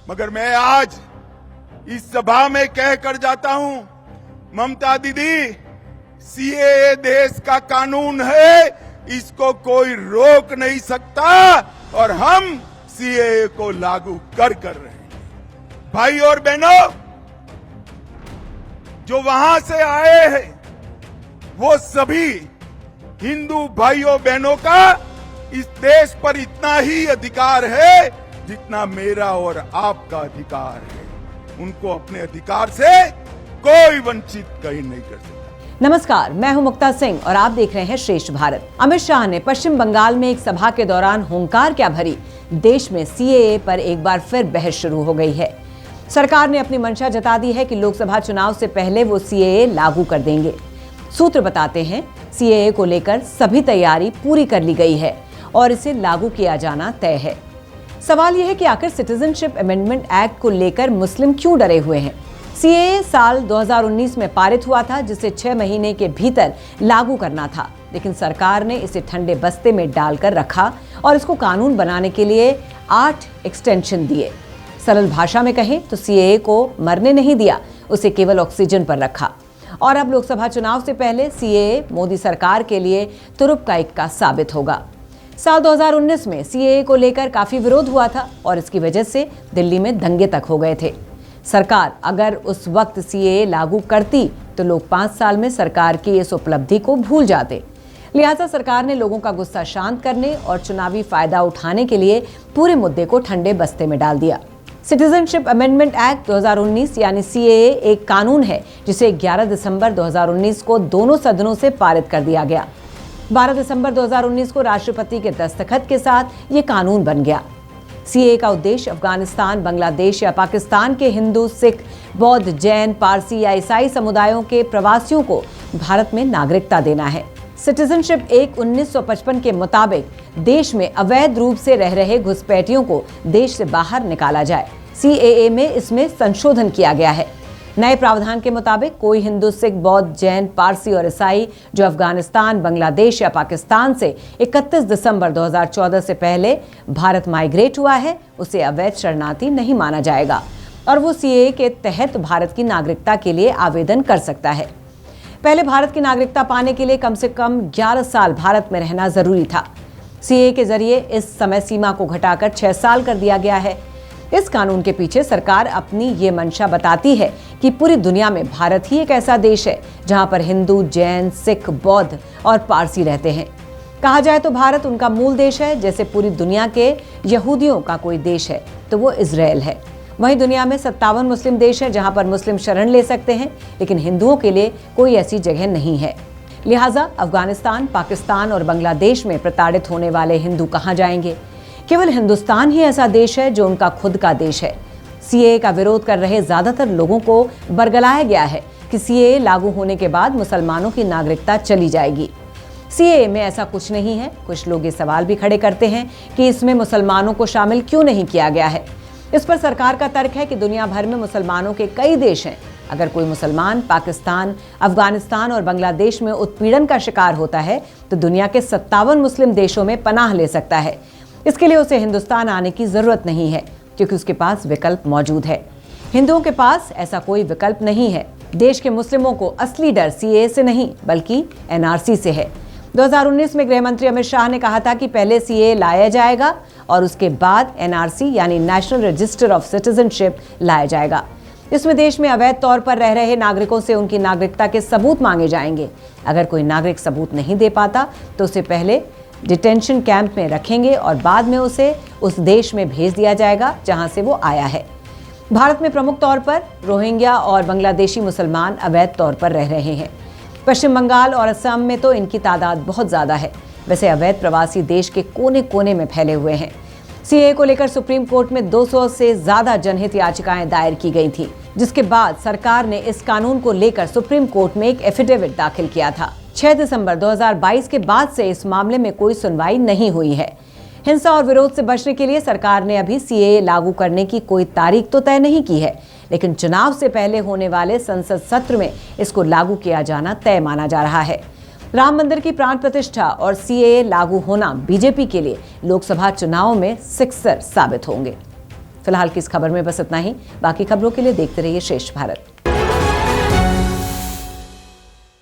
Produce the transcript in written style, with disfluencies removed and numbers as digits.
मगर मैं आज इस सभा में कह कर जाता हूं, ममता दीदी, सीएए देश का कानून है, इसको कोई रोक नहीं सकता और हम सीएए को लागू कर रहे हैं। भाई और बहनों, जो वहां से आए हैं वो सभी हिंदू भाइयों बहनों का इस देश पर इतना ही अधिकार है जितना मेरा और आपका अधिकार है। उनको अपने अधिकार से कोई वंचित कहीं नहीं कर सकता। नमस्कार, मैं हूं मुक्ता सिंह और आप देख रहे हैं श्रेष्ठ भारत। अमित शाह ने पश्चिम बंगाल में एक सभा के दौरान हुंकार क्या भरी, देश में सीएए पर एक बार फिर बहस शुरू हो गई है। सरकार ने अपनी मंशा जता दी है कि लोकसभा चुनाव से पहले वो सीएए लागू कर देंगे। सूत्र बताते हैं सीएए को लेकर सभी तैयारी पूरी कर ली गई है और इसे लागू किया जाना तय है। सवाल यह है कि आखिर सिटीजनशिप अमेंडमेंट एक्ट को लेकर मुस्लिम क्यों डरे हुए हैं। सीएए साल 2019 में पारित हुआ था, जिसे 6 महीने के भीतर लागू करना था, लेकिन सरकार ने इसे ठंडे बस्ते में डालकर रखा और इसको कानून बनाने के लिए 8 एक्सटेंशन दिए। सरल भाषा में कहें तो सीएए को मरने नहीं दिया, उसे केवल ऑक्सीजन पर रखा। और अब लोकसभा चुनाव से पहले सीएए मोदी सरकार के लिए तुरुप का इक्का साबित होगा। साल 2019 में सीएए को लेकर काफी विरोध हुआ था और इसकी वजह से दिल्ली में दंगे तक हो गए थे। सरकार अगर उस वक्त सीएए लागू करती तो लोग 5 साल में सरकार की इस उपलब्धि को भूल जाते। लिहाजा सरकार ने लोगों का गुस्सा शांत करने और चुनावी फायदा उठाने के लिए पूरे मुद्दे को ठंडे बस्ते में डाल दिया। सिटीजनशिप अमेंडमेंट एक्ट 2019 यानी सीएए एक कानून है जिसे 11 दिसंबर 2019 को दोनों सदनों से पारित कर दिया गया। 12 दिसंबर 2019 को राष्ट्रपति के दस्तखत के साथ ये कानून बन गया। सीएए का उद्देश्य अफगानिस्तान, बांग्लादेश या पाकिस्तान के हिंदू, सिख, बौद्ध, जैन, पारसी या ईसाई समुदायों के प्रवासियों को भारत में नागरिकता देना है। सिटीजनशिप एक्ट 1955 के मुताबिक देश में अवैध रूप से रह रहे घुसपैठियों को देश से बाहर निकाला जाए। सीएए में इसमें संशोधन किया गया है। नए प्रावधान के मुताबिक कोई हिंदू, सिख, बौद्ध, जैन, पारसी और ईसाई जो अफगानिस्तान, बांग्लादेश या पाकिस्तान से 31 दिसंबर 2014 से पहले भारत माइग्रेट हुआ है, उसे अवैध शरणार्थी नहीं माना जाएगा और वो सीएए के तहत भारत की नागरिकता के लिए आवेदन कर सकता है। पहले भारत की नागरिकता पाने के लिए कम से कम 11 साल भारत में रहना जरूरी था। सीएए के जरिए इस समय सीमा को घटाकर 6 साल कर दिया गया है। इस कानून के पीछे सरकार अपनी ये मंशा बताती है कि पूरी दुनिया में भारत ही एक ऐसा देश है जहां पर हिंदू, जैन, सिख, बौद्ध और पारसी रहते हैं। कहा जाए तो भारत उनका मूल देश है। जैसे पूरी दुनिया के यहूदियों का कोई देश है तो वो इजराइल है। वहीं दुनिया में 57 मुस्लिम देश हैं जहां पर मुस्लिम शरण ले सकते हैं, लेकिन हिंदुओं के लिए कोई ऐसी जगह नहीं है। लिहाजा अफगानिस्तान, पाकिस्तान और बांग्लादेश में प्रताड़ित होने वाले हिंदू कहां जाएंगे। केवल हिंदुस्तान ही ऐसा देश है जो उनका खुद का देश है। सीएए का विरोध कर रहे ज्यादातर लोगों को बरगलाया गया है कि सीएए लागू होने के बाद मुसलमानों की नागरिकता चली जाएगी। सीएए में ऐसा कुछ नहीं है। कुछ लोग ये सवाल भी खड़े करते हैं कि इसमें मुसलमानों को शामिल क्यों नहीं किया गया है। इस पर सरकार का तर्क है कि दुनिया भर में मुसलमानों के कई देश हैं। अगर कोई मुसलमान पाकिस्तान, अफगानिस्तान और बांग्लादेश में उत्पीड़न का शिकार होता है तो दुनिया के 57 मुस्लिम देशों में पनाह ले सकता है। इसके लिए उसे हिंदुस्तान आने की जरूरत नहीं है, क्योंकि उसके पास विकल्प मौजूद है। हिंदुओं के पास ऐसा कोई विकल्प नहीं है। देश के मुस्लिमों को असली डर सीएए से नहीं बल्कि एनआरसी से है। 2019 में गृह मंत्री अमित शाह ने कहा था कि पहले सीएए लाया जाएगा और उसके बाद एनआरसी यानी नेशनल रजिस्टर ऑफ सिटीजनशिप लाया जाएगा। इसमें देश में अवैध तौर पर रह रहे नागरिकों से उनकी नागरिकता के सबूत मांगे जाएंगे। अगर कोई नागरिक सबूत नहीं दे पाता तो उसे पहले डिटेंशन कैंप में रखेंगे और बाद में उसे उस देश में भेज दिया जाएगा जहां से वो आया है। भारत में प्रमुख तौर पर रोहिंग्या और बांग्लादेशी मुसलमान अवैध तौर पर रह रहे हैं। पश्चिम बंगाल और असम में तो इनकी तादाद बहुत ज्यादा है। वैसे अवैध प्रवासी देश के कोने कोने में फैले हुए हैं। सीएए को लेकर सुप्रीम कोर्ट में 200 से ज्यादा जनहित याचिकाएं दायर की गई थी, जिसके बाद सरकार ने इस कानून को लेकर सुप्रीम कोर्ट में एक एफिडेविट दाखिल किया था। 6 दिसंबर 2022 के बाद से इस मामले में कोई सुनवाई नहीं हुई है। हिंसा और विरोध से बचने के लिए सरकार ने अभी सीएए लागू करने की कोई तारीख तो तय नहीं की है, लेकिन चुनाव से पहले होने वाले संसद सत्र में इसको लागू किया जाना तय माना जा रहा है। राम मंदिर की प्राण प्रतिष्ठा और सीएए लागू होना बीजेपी के लिए लोकसभा चुनाव में सिक्सर साबित होंगे। फिलहाल की इस खबर में बस इतना ही। बाकी खबरों के लिए देखते रहिए श्रेष्ठ भारत।